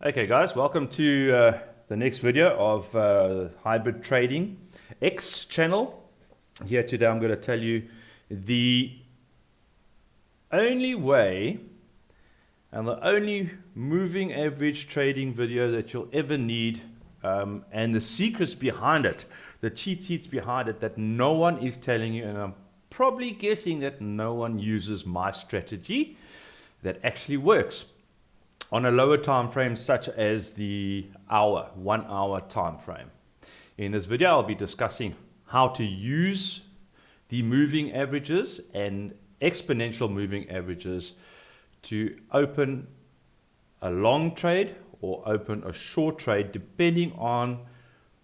Okay guys, welcome to the next video of Hybrid Trading X channel. Here today I'm going to tell you the only way and the only moving average trading video that you'll ever need, and the secrets behind it, the cheat sheets behind it that no one is telling you, and I'm probably guessing that no one uses my strategy that actually works on a lower time frame, such as the 1 hour time frame. In this video, I'll be discussing how to use the moving averages and exponential moving averages to open a long trade or open a short trade, depending on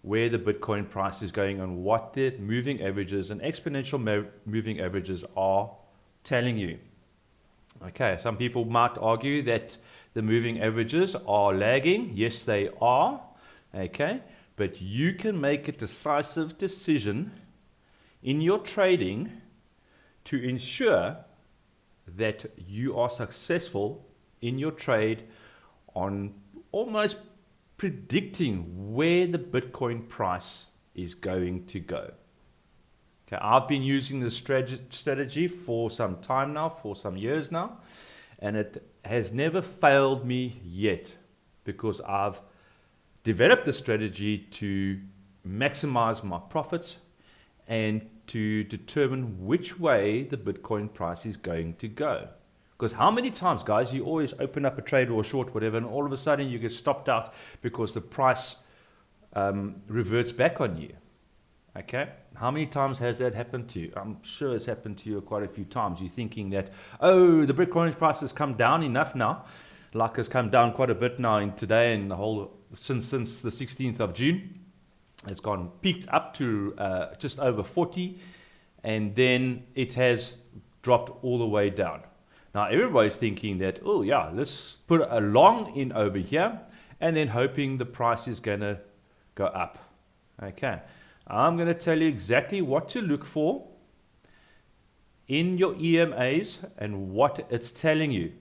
where the Bitcoin price is going and what the moving averages and exponential moving averages are telling you. Okay, some people might argue that the moving averages are lagging. Yes, they are. Okay, but you can make a decisive decision in your trading to ensure that you are successful in your trade on almost predicting where the Bitcoin price is going to go. Okay, I've been using this strategy for some time now, for some years now, and it has never failed me yet, because I've developed the strategy to maximize my profits and to determine which way the Bitcoin price is going to go. Because how many times, guys, you always open up a trade or a short, whatever, and all of a sudden you get stopped out because the price reverts back on you. Okay, how many times has that happened to you? I'm sure it's happened to you quite a few times. You're thinking that, oh, the Bitcoin price has come down enough now, like it's come down quite a bit now in today and the whole since the 16th of June. It's gone peaked up to just over 40, and then it has dropped all the way down. Now everybody's thinking that, oh yeah, let's put a long in over here, and then hoping the price is gonna go up. Okay. I'm going to tell you exactly what to look for in your EMAs and what it's telling you.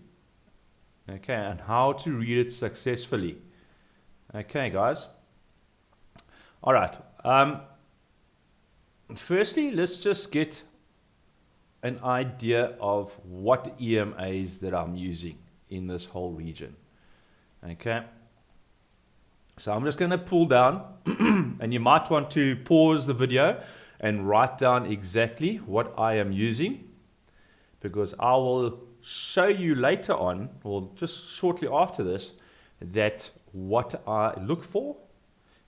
Okay, and how to read it successfully. Okay, guys. All right. Firstly, let's just get an idea of what EMAs that I'm using in this whole region. Okay. So I'm just going to pull down, and you might want to pause the video and write down exactly what I am using, because I will show you later on, or just shortly after this, that what I look for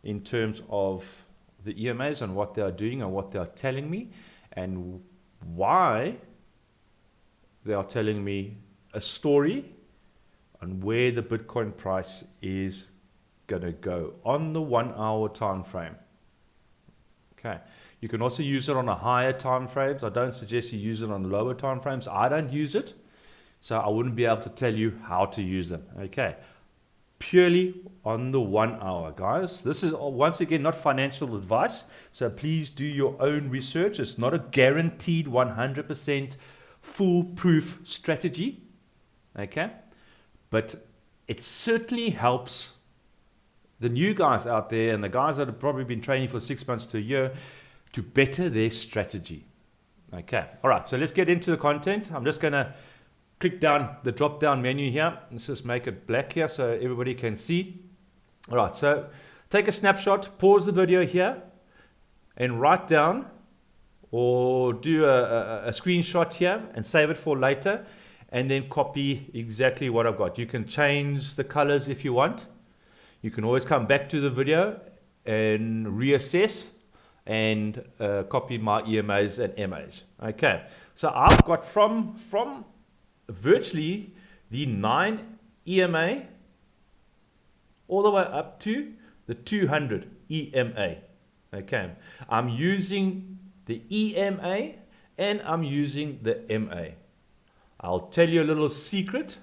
in terms of the EMAs and what they are doing and what they are telling me, and why they are telling me a story on where the Bitcoin price is going to go on the 1 hour time frame. Okay, you can also use it on a higher time frames. I don't suggest you use it on lower time frames. I don't use it, so I wouldn't be able to tell you how to use them. Okay, purely on the 1 hour, guys. This is once again not financial advice, so please do your own research. It's not a guaranteed 100% foolproof strategy. Okay, but it certainly helps the new guys out there and the guys that have probably been training for 6 months to a year to better their strategy. Okay, all right, so let's get into the content. I'm just going to click down the drop down menu here. Let's just make it black here so everybody can see. All right, so take a snapshot, pause the video here, and write down or do a screenshot here and save it for later, and then copy exactly what I've got. You can change the colors if you want. You can always come back to the video and reassess and copy my EMAs and MAs. Okay, so I've got from virtually the 9 EMA all the way up to the 200 EMA. Okay, I'm using the EMA and I'm using the MA. I'll tell you a little secret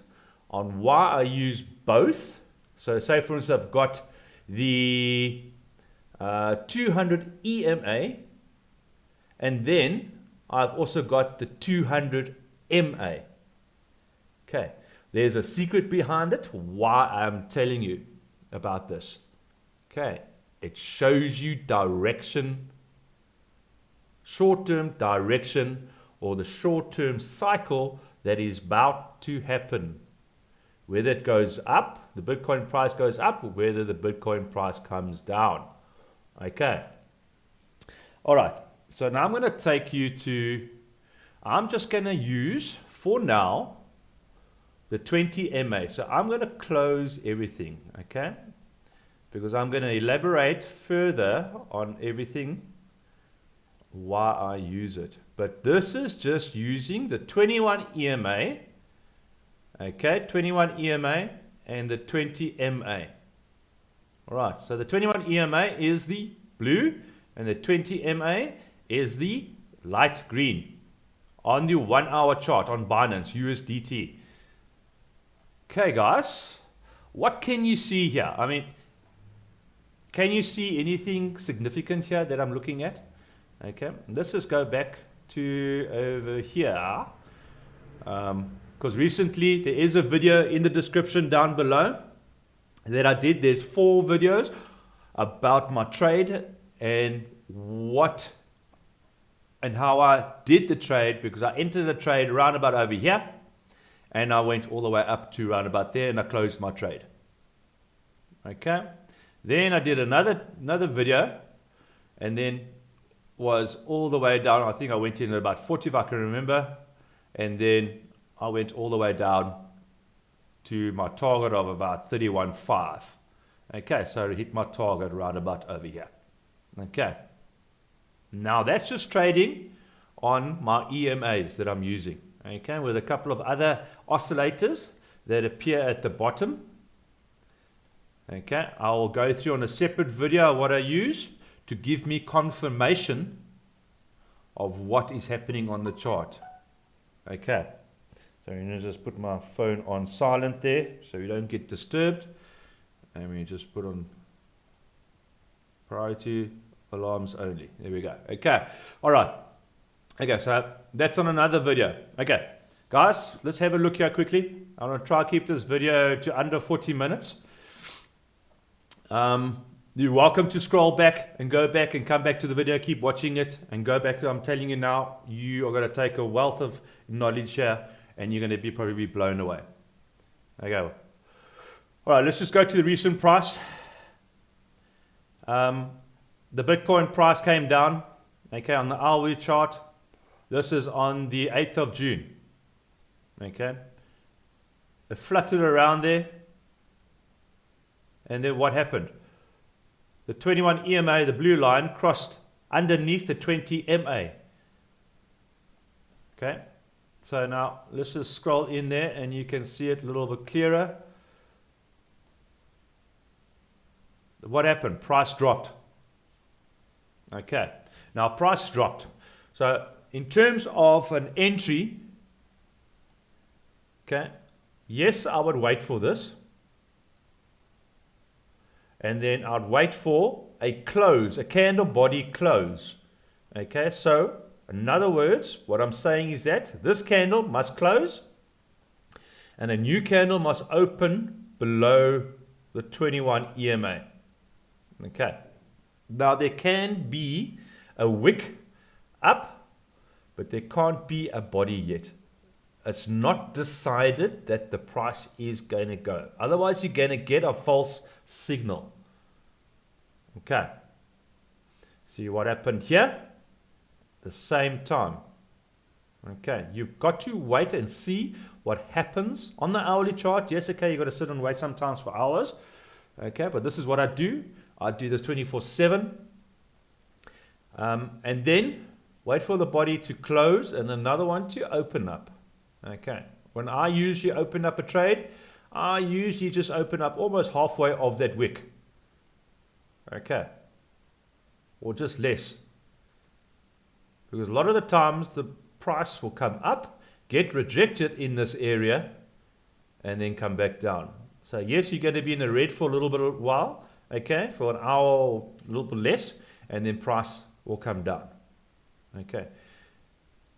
on why I use both. So say for instance I've got the 200 EMA, and then I've also got the 200 MA. Okay, there's a secret behind it, why I'm telling you. about this. Okay, it shows you direction, short-term direction, or the short-term cycle that is about to happen. Whether it goes up, the Bitcoin price goes up, or whether the Bitcoin price comes down. Okay. All right. So now I'm going to take you to, I'm just going to use, for now, the 20 MA. So I'm going to close everything, okay? Because I'm going to elaborate further on everything, why I use it. But this is just using the 21 EMA, okay, 21 EMA and the 20 MA. All right, so the 21 EMA is the blue and the 20 MA is the light green on the 1 hour chart on Binance USDT. Okay, guys, what can you see here? I mean, can you see anything significant here that I'm looking at? Okay, let's just go back to over here. Because recently there is a video in the description down below that I did. There's 4 videos about my trade and what and how I did the trade, because I entered the trade around about over here and I went all the way up to around about there and I closed my trade. Okay, then I did another video and then was all the way down. I think I went in at about 40 if I can remember, and then I went all the way down to my target of about 31.5. Okay, so I hit my target right about over here. Okay, now that's just trading on my EMAs that I'm using, okay, with a couple of other oscillators that appear at the bottom. Okay, I will go through on a separate video what I use to give me confirmation of what is happening on the chart. Okay, so I'm going to just put my phone on silent there so you don't get disturbed, and we just put on priority alarms only. There we go. Okay, all right. Okay, so that's on another video. Okay, guys, let's have a look here quickly. I'm going to try to keep this video to under 40 minutes. You're welcome to scroll back and go back and come back to the video, keep watching it and go back. I'm telling you now, you are going to take a wealth of knowledge here and you're going to be probably blown away. Okay. All right, let's just go to the recent price. The Bitcoin price came down, okay, on the hourly chart. This is on the 8th of June. Okay. It fluttered around there. And then what happened? The 21 EMA, the blue line, crossed underneath the 20 MA. Okay, so now let's just scroll in there and you can see it a little bit clearer. What happened? Price dropped. Okay, now price dropped. So in terms of an entry, okay, yes, I would wait for this. And then I'd wait for a close, a candle body close. Okay, so in other words, what I'm saying is that this candle must close and a new candle must open below the 21 EMA. Okay, now there can be a wick up, but there can't be a body yet. It's not decided that the price is going to go. Otherwise, you're going to get a false signal. Okay. See what happened here? The same time. Okay. You've got to wait and see what happens on the hourly chart. Yes, okay, you've got to sit and wait sometimes for hours. Okay, but this is what I do. I do this 24/7. And then wait for the body to close and another one to open up. Okay. When I usually open up a trade, I usually just open up almost halfway of that wick. Okay. Or just less. Because a lot of the times the price will come up, get rejected in this area, and then come back down. So yes, you're going to be in the red for a little bit of while, okay, for an hour or a little bit less, and then price will come down. Okay.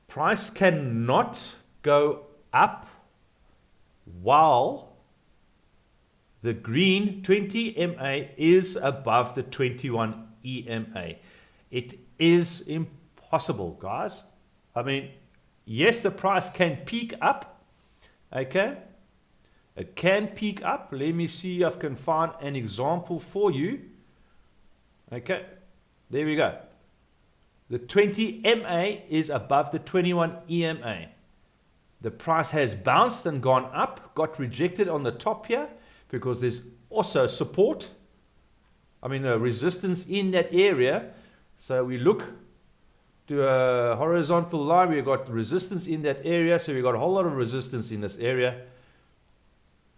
Price cannot go up while the green 20 MA is above the 21 EMA. It is impossible, guys. I mean, yes, the price can peak up. Okay. It can peak up. Let me see if I can find an example for you. Okay. There we go. The 20 MA is above the 21 EMA. The price has bounced and gone up, got rejected on the top here because there's also support. I mean, a resistance in that area. So we look to a horizontal line. We've got resistance in that area. So we've got a whole lot of resistance in this area.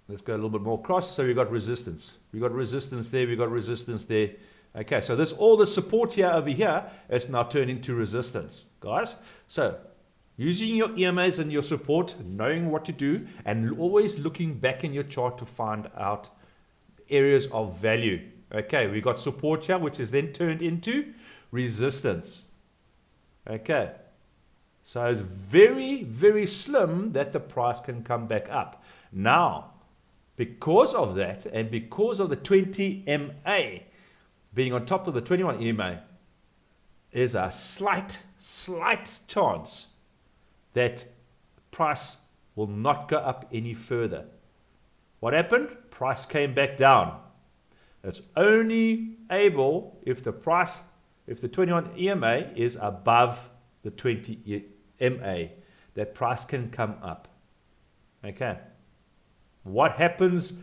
Let's go a little bit more across. So we've got resistance. We've got resistance there. We've got resistance there. Okay, so this all the support here over here is now turned into resistance, guys. So using your EMAs and your support, knowing what to do, and always looking back in your chart to find out areas of value. Okay, we got support here, which is then turned into resistance. Okay, so it's very, very slim that the price can come back up. Now, because of that, and because of the 20 MA being on top of the 21 EMA, is a slight chance that price will not go up any further. What happened? Price came back down. It's only able if the 21 EMA is above the 20 MA, that price can come up. Okay. What happens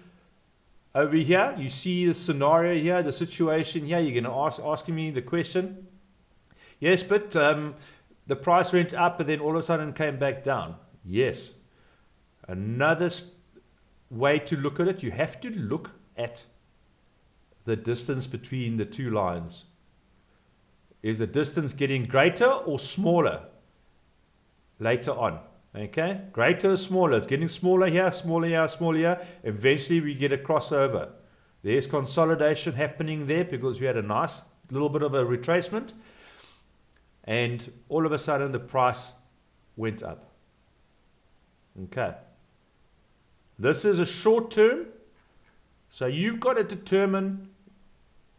over here? You see the scenario here, the situation here. You're going to asking me the question. Yes, but the price went up, but then all of a sudden came back down. Yes. Another way to look at it, you have to look at the distance between the two lines. Is the distance getting greater or smaller later on? Okay, greater or smaller? It's getting smaller here, smaller here, smaller here. Eventually we get a crossover. There's consolidation happening there because we had a nice little bit of a retracement. And all of a sudden the price went up. Okay. This is a short term. So you've got to determine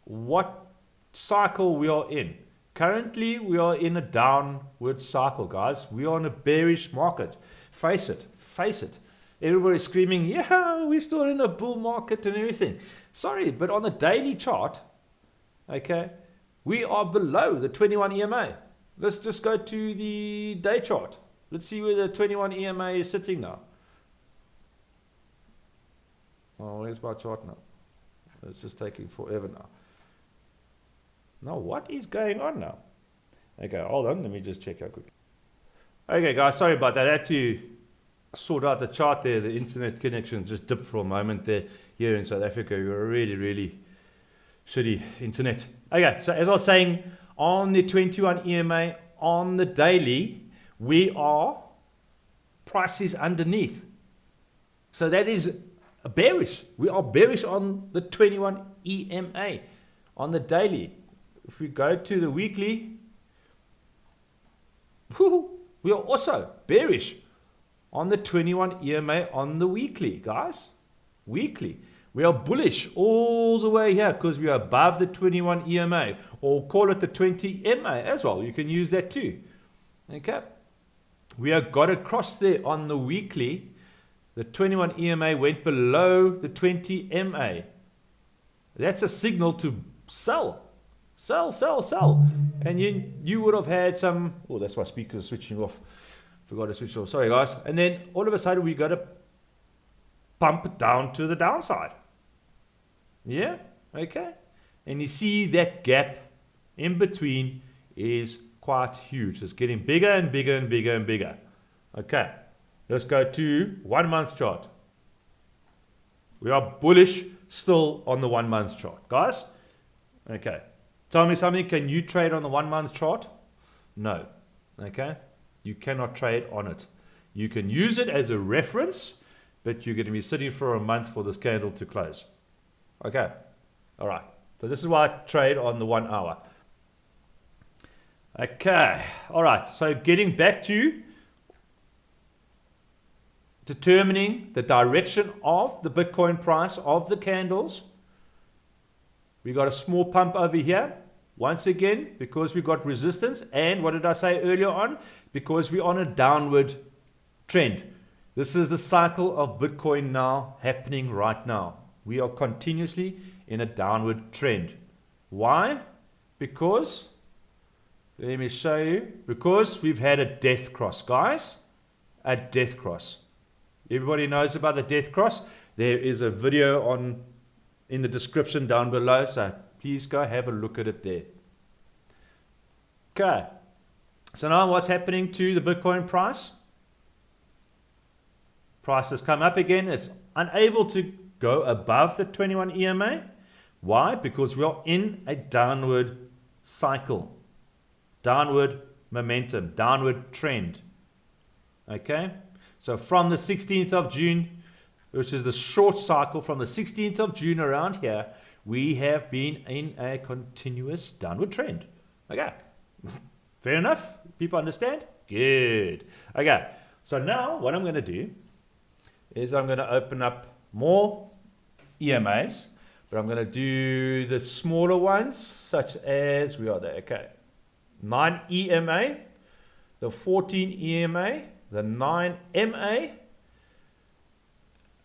what cycle we are in. Currently, we are in a downward cycle, guys. We are in a bearish market. Face it. Face it. Everybody's screaming, yeah, we're still in a bull market and everything. Sorry, but on the daily chart, okay, we are below the 21 EMA. Let's just go to the day chart. Let's see where the 21 EMA is sitting now. Oh, where's my chart now? It's just taking forever now. Now, what is going on now? Okay, hold on. Let me just check out quickly. Okay, guys, sorry about that. I had to sort out the chart there. The internet connection just dipped for a moment there. Here in South Africa, we were really, really shitty internet. Okay, so as I was saying, on the 21 EMA, on the daily, we are prices underneath. So that is bearish. We are bearish on the 21 EMA on the daily. If we go to the weekly, we are also bearish on the 21 EMA on the weekly, guys. Weekly. We are bullish all the way here because we are above the 21 EMA, or call it the 20 MA as well. You can use that too. Okay. We have got across there on the weekly. The 21 EMA went below the 20 MA. That's a signal to sell. Sell, sell, sell. And you would have had some, oh, that's why speakers are switching off. Forgot to switch off. Sorry, guys. And then all of a sudden we got to pump it down to the downside. Yeah? Okay. And you see that gap in between is quite huge. It's getting bigger and bigger and bigger and bigger. Okay. Let's go to 1 month chart. We are bullish still on the 1 month chart, guys. Okay. Tell me something. Can you trade on the 1 month chart? No. Okay. You cannot trade on it. You can use it as a reference, but you're going to be sitting for a month for this candle to close. Okay. All right. So this is why I trade on the 1 hour. Okay. All right. So getting back to determining the direction of the Bitcoin price, of the candles. We got a small pump over here. Once again, because we got resistance. And what did I say earlier on? Because we're on a downward trend. This is the cycle of Bitcoin now happening right now. We are continuously in a downward trend. Why? Because, let me show you, because we've had a death cross, guys. A death cross. Everybody knows about the death cross. There is a video in the description down below, so please go have a look at it there. Okay. So now what's happening to the Bitcoin price? Price has come up again. It's unable to go above the 21 EMA. Why? Because we are in a downward cycle. Downward momentum. Downward trend. Okay? So from the 16th of June, which is the short cycle, from the 16th of June around here, we have been in a continuous downward trend. Okay. Fair enough? People understand? Good. Okay. So now what I'm going to do is I'm going to open up more EMAs, but I'm going to do the smaller ones, such as, we are there, okay. 9 EMA, the 14 EMA, the 9 MA,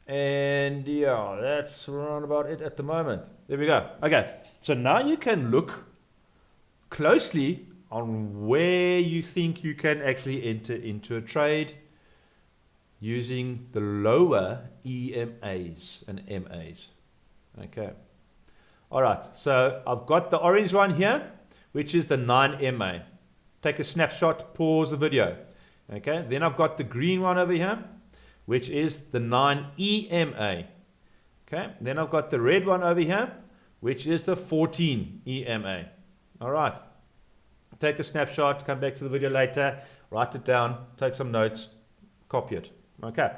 and yeah, that's around about it at the moment. There we go. Okay, so now you can look closely on where you think you can actually enter into a trade using the lower EMAs and MAs. Okay. All right. So I've got the orange one here, which is the 9 MA. Take a snapshot, pause the video. Okay. Then I've got the green one over here, which is the 9 EMA. Okay. Then I've got the red one over here, which is the 14 EMA. All right. Take a snapshot, come back to the video later, write it down, take some notes, copy it. Okay.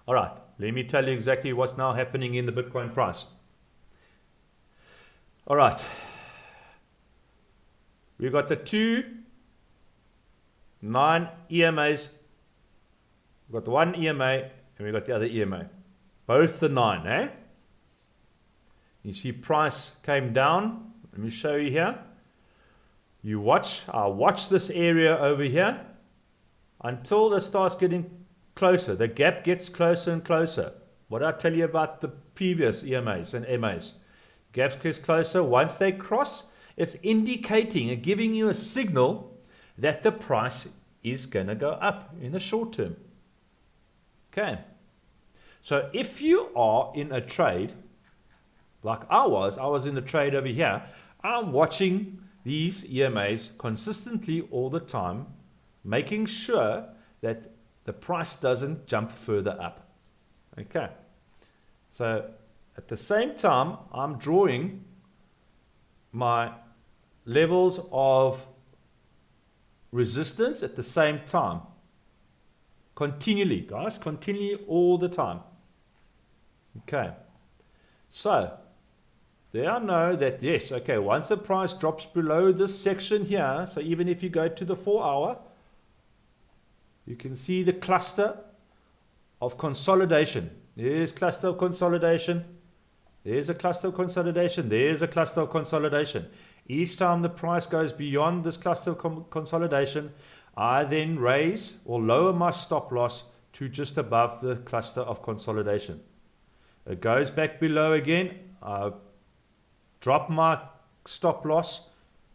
All right. Let me tell you exactly what's now happening in the Bitcoin price. All right. We've got the two 9 EMAs. We've got the one EMA and we've got the other EMA. Both the 9, eh? You see price came down. Let me show you here. You watch, I'll watch this area over here until this starts getting closer. The gap gets closer and closer. What did I tell you about the previous EMAs and MAs? Gaps gets closer. Once they cross, it's indicating and giving you a signal that the price is going to go up in the short term. Okay. So if you are in a trade, like I was in the trade over here, I'm watching these EMAs consistently all the time, making sure that the price doesn't jump further up. Okay. So at the same time, I'm drawing my levels of resistance at the same time. Continually, guys, continually all the time. Okay. So there I know that, yes, okay, once the price drops below this section here, so even if you go to the 4 hour, you can see the cluster of consolidation. There's cluster of consolidation. There's a cluster of consolidation. There's a cluster of consolidation. Each time the price goes beyond this cluster of consolidation, I then raise or lower my stop loss to just above the cluster of consolidation. It goes back below again. I drop my stop loss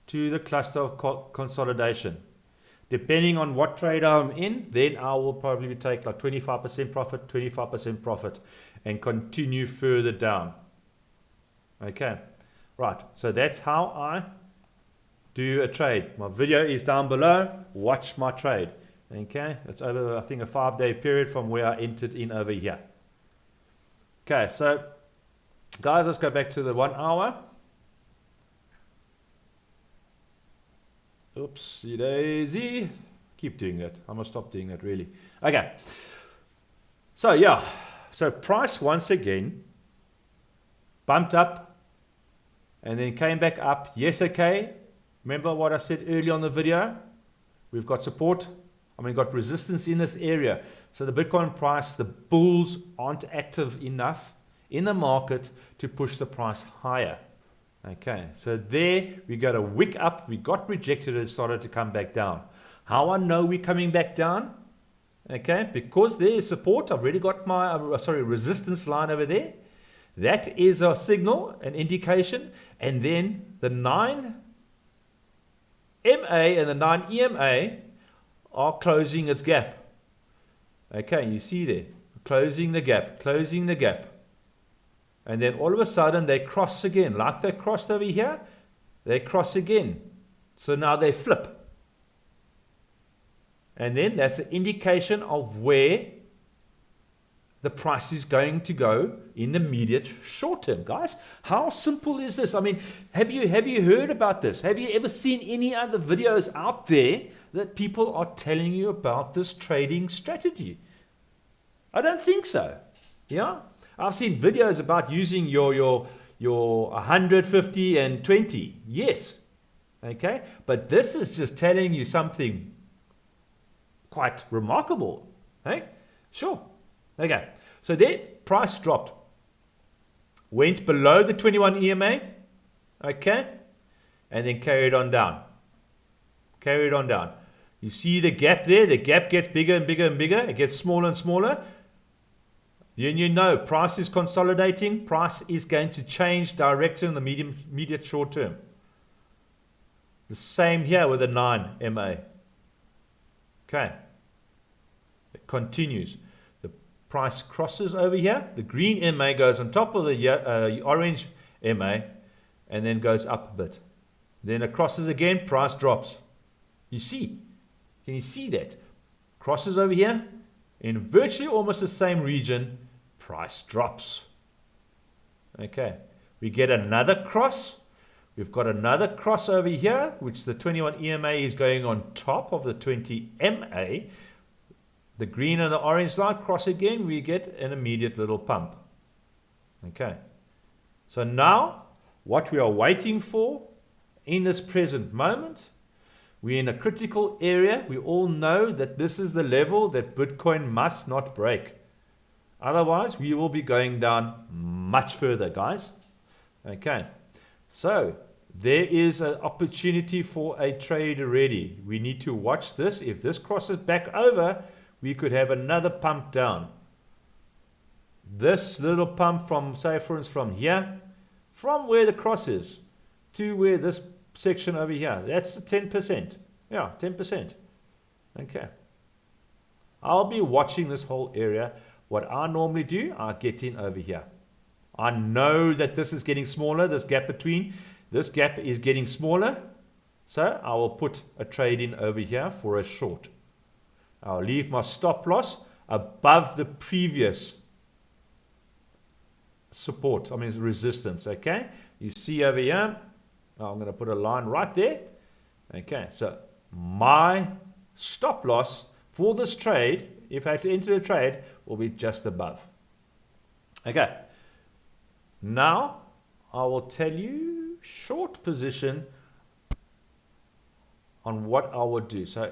to the cluster of consolidation. Depending on what trade I'm in, then I will probably take like 25% profit, 25% profit, and continue further down. Okay, right. So that's how I do a trade. My video is down below. Watch my trade. Okay, it's over, I think, a 5-day period from where I entered in over here. Okay, so guys, let's go back to the 1 hour. Oopsie daisy. Keep doing that. I'm going to stop doing that, really. Okay. So, yeah. So, price once again bumped up and then came back up. Yes, okay. Remember what I said earlier on the video? We've got support I mean, got resistance in this area. So the Bitcoin price, the bulls aren't active enough in the market to push the price higher. Okay, so there we got a wick up, we got rejected, it started to come back down. How I know we're coming back down? Okay, because there is support. I've already got my resistance line over there. That is a signal, an indication. And then the 9 MA and the 9 EMA are closing its gap. Okay, you see there, closing the gap, closing the gap. And then all of a sudden they cross again, like they crossed over here, they cross again. So now they flip. And then that's an indication of where the price is going to go in the immediate short term. Guys, how simple is this? I mean, have you heard about this? Have you ever seen any other videos out there that people are telling you about this trading strategy? I don't think so. Yeah, I've seen videos about using your 150 and 20. Yes. Okay, but this is just telling you something quite remarkable. Hey, sure. Okay, so there, price dropped, went below the 21 EMA, okay, and then carried on down. Carried on down. You see the gap there, the gap gets bigger and bigger and bigger, it gets smaller and smaller. Then you know price is consolidating, price is going to change direction in the immediate short term. The same here with the 9 MA. Okay, it continues. The price crosses over here. The green MA goes on top of the orange MA and then goes up a bit. Then it crosses again, price drops. You see? Can you see that? Crosses over here in virtually almost the same region, price drops. Okay, we get another cross. We've got another cross over here, which the 21 EMA is going on top of the 20 MA. The green and the orange line cross again, we get an immediate little pump. Okay. So now, what we are waiting for in this present moment, we're in a critical area. We all know that this is the level that Bitcoin must not break. Otherwise, we will be going down much further, guys. Okay. So, there is an opportunity for a trade already. We need to watch this. If this crosses back over, we could have another pump down. This little pump from, say for instance, from here, from where the cross is, to where this section over here, that's 10%. Yeah, 10%. Okay. I'll be watching this whole area. What I normally do, I get in over here. I know that this is getting smaller, this gap between. This gap is getting smaller, so I will put a trade in over here for a short. I'll leave my stop loss above the previous support, resistance, okay? You see over here, I'm going to put a line right there. Okay, so my stop loss for this trade, if I had to enter the trade, will be just above. Okay, now I will tell you short position on what I would do. So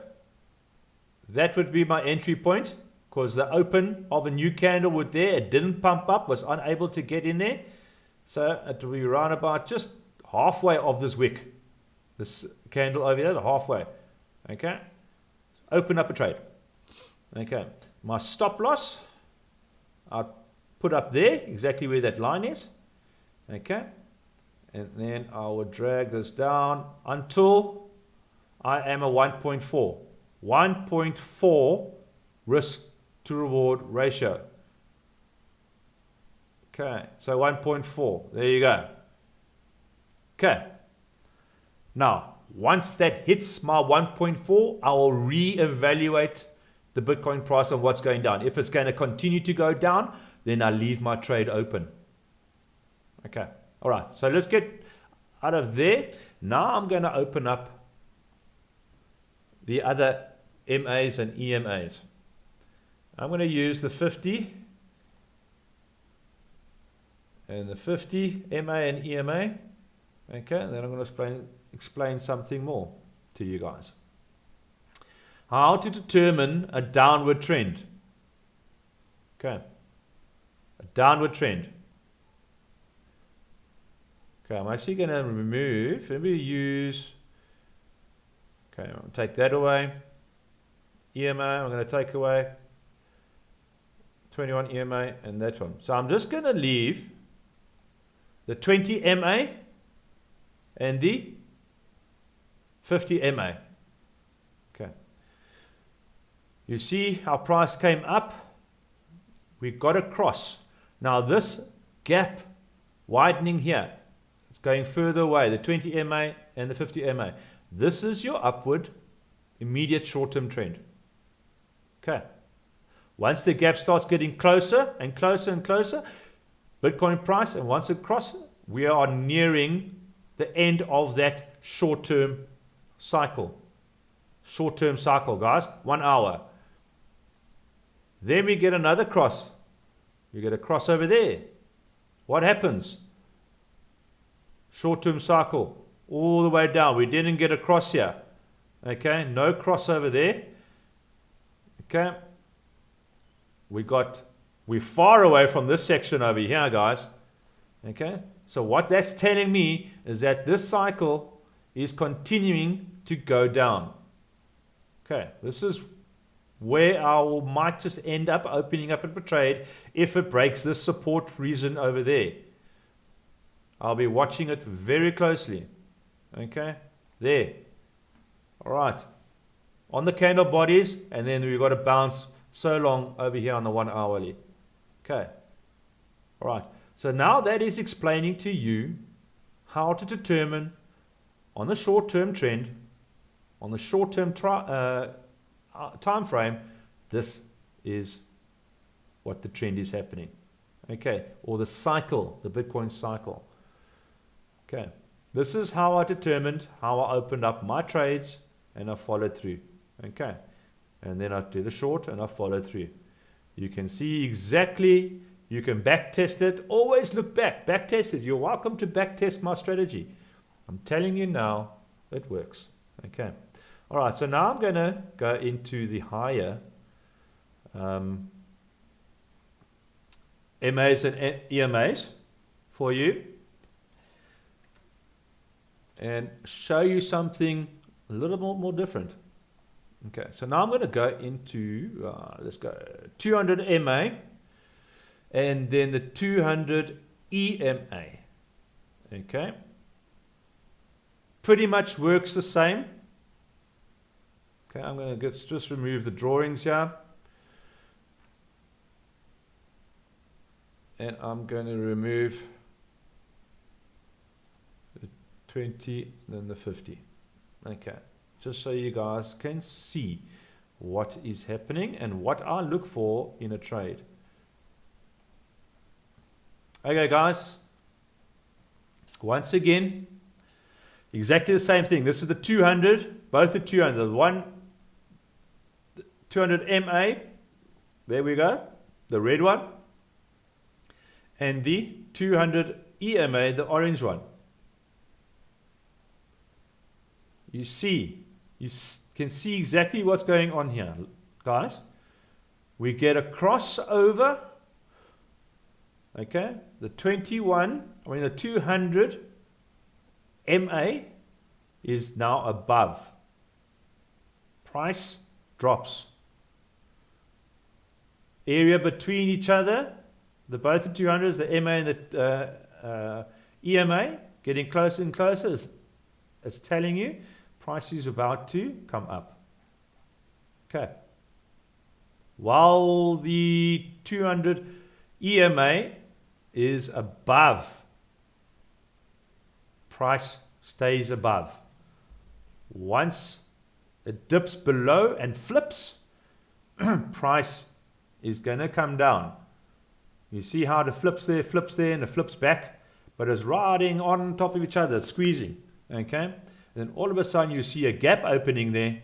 that would be my entry point, because the open of a new candle would there, it didn't pump up, was unable to get in there. So it will be around about just halfway of this wick, this candle over here, the halfway. Okay, open up a trade. Okay, my stop loss I'll put up there, exactly where that line is. Okay, and then I will drag this down until I am a 1.4. 1.4 risk to reward ratio. Okay, so 1.4. There you go. Okay. Now, once that hits my 1.4, I will reevaluate the Bitcoin price of what's going down. If it's going to continue to go down, then I leave my trade open. Okay. All right. So let's get out of there. Now I'm going to open up the other MAs and EMAs. I'm going to use the 50 and the 50 MA and EMA. Okay, and then I'm going to explain something more to you guys. how to determine a downward trend. Okay. A downward trend. Okay, I'm actually going to remove, maybe use, okay, I'll take that away. EMA, I'm going to take away 21 EMA and that one. So I'm just going to leave the 20 MA and the 50 MA. Okay. You see how price came up? We got across. Now this gap widening here, it's going further away, the 20 MA and the 50 MA. This is your upward immediate short-term trend. Okay. Once the gap starts getting closer and closer and closer, Bitcoin price, and once it crosses, we are nearing the end of that short-term cycle. Short-term cycle, guys. 1 hour. Then we get another cross. You get a cross over there. What happens? Short-term cycle. All the way down. We didn't get a cross here. Okay. No cross over there. Okay. We're far away from this section over here, guys. Okay. So what that's telling me is that this cycle is continuing to go down. Okay. This is where I might just end up opening up a trade if it breaks this support region over there. I'll be watching it very closely. Okay. There. All right. On the candle bodies, and then we've got to bounce so long over here on the 1 hourly. Okay. All right. So now that is explaining to you how to determine on the short-term trend, on the short-term time frame, this is what the trend is happening. Okay. Or the cycle, the Bitcoin cycle. Okay. This is how I determined how I opened up my trades and I followed through. Okay. And then I did a short and I followed through. You can see exactly, you can back test it. Always look back, back test it. You're welcome to back test my strategy. I'm telling you now, it works. Okay. All right. So now I'm going to go into the higher MAs and EMAs for you and show you something a little more different. Okay, so now I'm going to go into, let's go 200 MA and then the 200 EMA. Okay, pretty much works the same. Okay, I'm going to just remove the drawings here. And I'm going to remove the 20, then the 50. Okay. Just so you guys can see what is happening and what I look for in a trade. Okay, guys. Once again, exactly the same thing. This is the 200, both the 200. The 200 MA, there we go, the red one. And the 200 EMA, the orange one. You can see exactly what's going on here, guys. We get a crossover. Okay, the 200 MA is now above. Price drops. Area between each other, both the 200s, the MA and the EMA, getting closer and closer. It's telling you price is about to come up. Okay. While the 200 EMA is above, price stays above. Once it dips below and flips, price is going to come down. You see how the flips there, and it flips back, but it's riding on top of each other, squeezing. Okay. Then all of a sudden you see a gap opening there,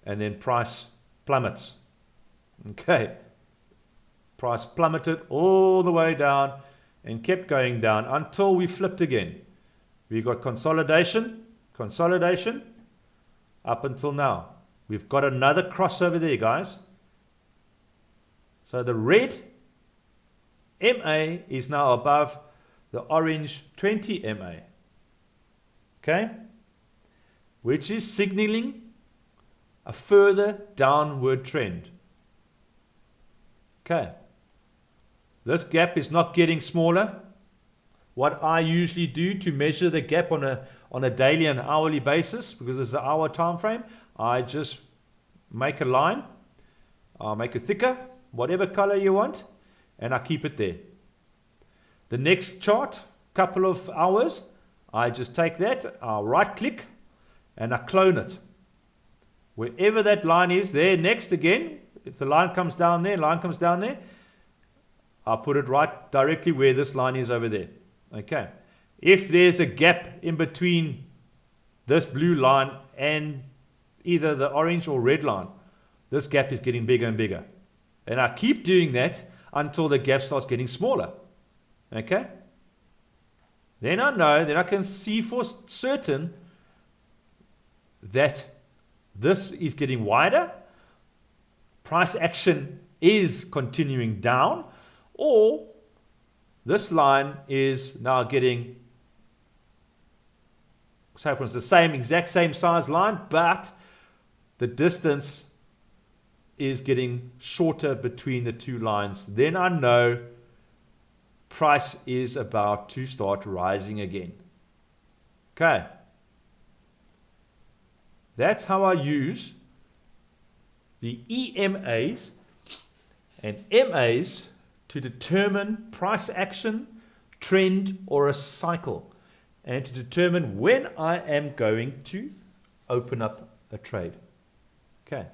and then price plummets. Okay. Price plummeted all the way down and kept going down until we flipped again. We got consolidation, up until now. We've got another crossover there, guys. So the red MA is now above the orange 20 MA. Okay? Which is signaling a further downward trend. Okay. This gap is not getting smaller. What I usually do to measure the gap on a daily and hourly basis, because it's the hour time frame, I just make a line. I'll make it thicker, whatever color you want, and I keep it there. The next chart, couple of hours, I just take that, I'll right click, and I clone it. Wherever that line is, there next again, if the line comes down there, I'll put it right directly where this line is over there. Okay. If there's a gap in between this blue line and either the orange or red line, this gap is getting bigger and bigger. And I keep doing that until the gap starts getting smaller. Okay. Then I know, then I can see for certain that this is getting wider, price action is continuing down, or this line is now getting, say for instance, the exact same size line, but the distance is getting shorter between the two lines. Then I know price is about to start rising again. Okay. That's how I use the EMAs and MAs to determine price action, trend, or a cycle, and to determine when I am going to open up a trade. Okay.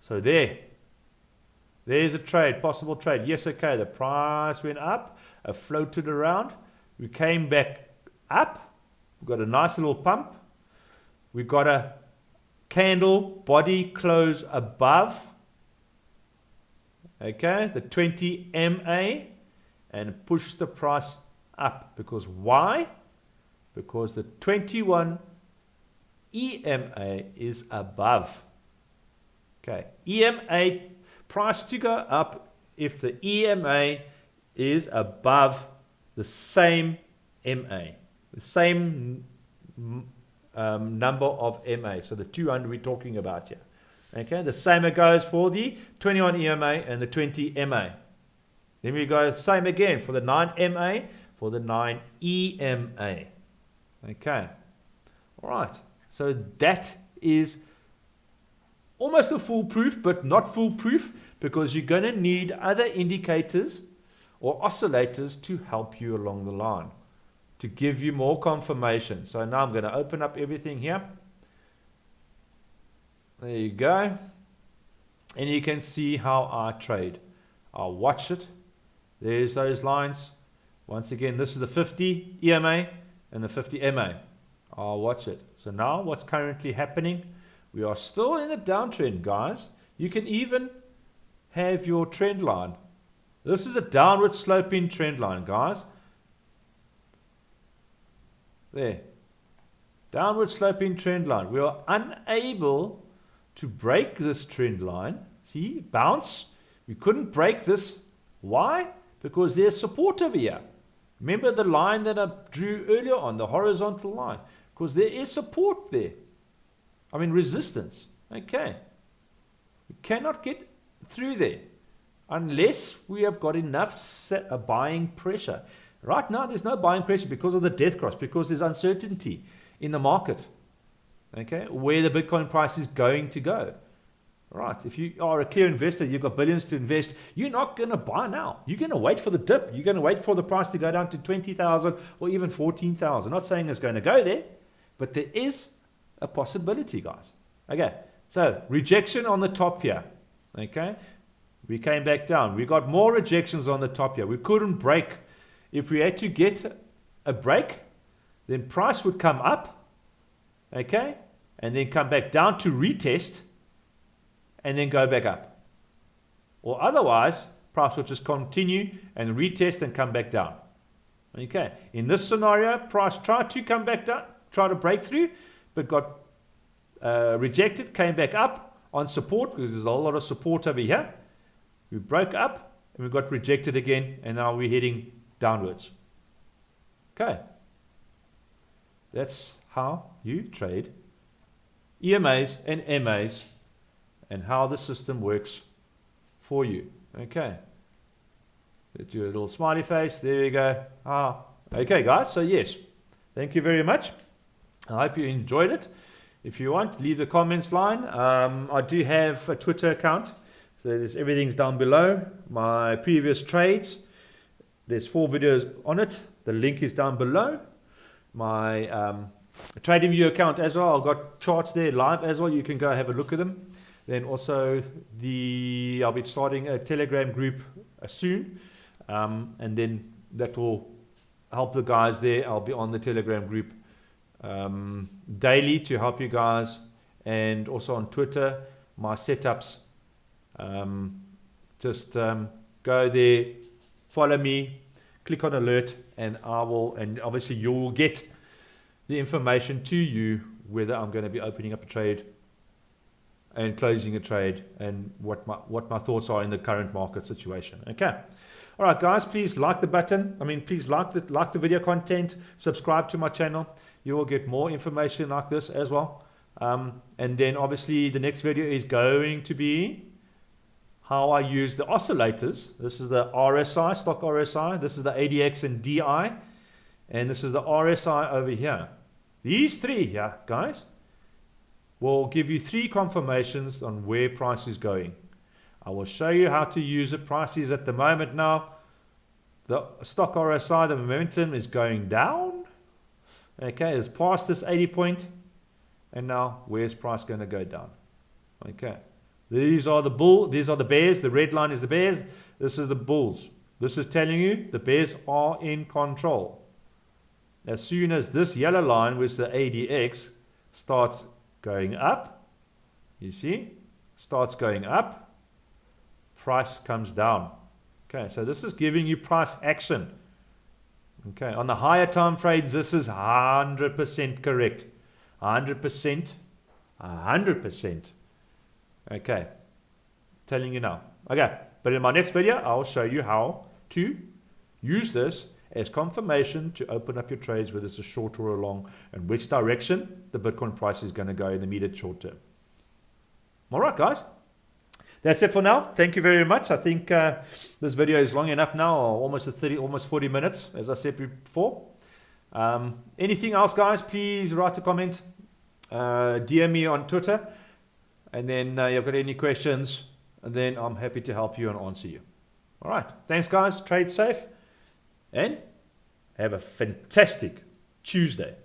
So there's a trade, possible trade. Yes, okay, the price went up, I floated around, we came back up, we got a nice little pump, we got a candle body close above, okay, the 20 MA, and push the price up. Because why? Because the 21 EMA is above. Okay, EMA price to go up if the EMA is above the same MA, the same number of MA. So the 200 we're talking about here. Okay, the same goes for the 21 EMA and the 20 MA. Then we go same again for the 9 MA, for the 9 EMA. Okay, all right. So that is almost a foolproof, but not foolproof, because you're going to need other indicators or oscillators to help you along the line, to give you more confirmation. So now I'm going to open up everything here. There you go. And you can see how I trade. I'll watch it. There's those lines. Once again, this is the 50 EMA and the 50 MA. I'll watch it. So now what's currently happening? We are still in the downtrend, guys. You can even have your trend line. This is a downward sloping trend line, guys. There. Downward sloping trend line. We are unable to break this trend line. See, bounce. We couldn't break this. Why? Because there's support over here. Remember the line that I drew earlier on, the horizontal line? Because there is support there. I mean resistance. Okay. We cannot get through there unless we have got enough buying pressure. Right now there's no buying pressure because of the death cross, because there's uncertainty in the market. Okay, where the Bitcoin price is going to go. Right, if you are a clear investor, you've got billions to invest, you're not going to buy now. You're going to wait for the dip. You're going to wait for the price to go down to 20,000 or even 14,000. Not saying it's going to go there, but there is a possibility, guys. Okay, so rejection on the top here. Okay, we came back down. We got more rejections on the top here. We couldn't break. If we had to get a break, then price would come up. Okay, and then come back down to retest and then go back up. Or otherwise, price will just continue and retest and come back down. Okay, in this scenario, price tried to come back down, try to break through, but got rejected, came back up on support because there's a whole lot of support over here. We broke up and we got rejected again, and now we're heading downwards. Okay. That's how you trade EMAs and MAs and how the system works for you. Okay. Let's do a little smiley face. There we go. Okay, guys. So, yes. Thank you very much. I hope you enjoyed it. If you want, leave the comments line. I do have a Twitter account. So everything's down below. My previous trades. There's 4 videos on it. The link is down below. My Tradingview account as well. I've got charts there live as well. You can go have a look at them. Then also I'll be starting a Telegram group soon. And then that will help the guys there. I'll be on the Telegram group daily to help you guys, and also on Twitter, my setups. Just go there, follow me, click on alert, and and obviously you will get the information to you whether I'm going to be opening up a trade and closing a trade, and what my thoughts are in the current market situation. Okay. All right, guys, please like the button. Please like the video content, subscribe to my channel. You will get more information like this as well. And then obviously the next video is going to be how I use the oscillators. This is the RSI, stock RSI. This is the ADX and DI. And this is the RSI over here. These 3 here, guys, will give you 3 confirmations on where price is going. I will show you how to use it. Price is at the moment now. The stock RSI, the momentum is going down. Okay, it's past this 80 point. And now, where's price going to go down? Okay. These are the bears. The red line is the bears. This is the bulls. This is telling you the bears are in control. As soon as this yellow line, which is the ADX, starts going up, you see, starts going up, price comes down. Okay, so this is giving you price action. Okay, on the higher time frames, this is 100% correct. 100%. 100%. Okay, telling you now. Okay, but in my next video, I'll show you how to use this as confirmation to open up your trades, whether it's a short or a long, and which direction the Bitcoin price is going to go in the immediate short term. All right, guys. That's it for now. Thank you very much. I think this video is long enough now, almost 40 minutes, as I said before. Anything else, guys, please write a comment. DM me on Twitter. And then you've got any questions, and then I'm happy to help you and answer you. All right. Thanks, guys. Trade safe. And have a fantastic Tuesday.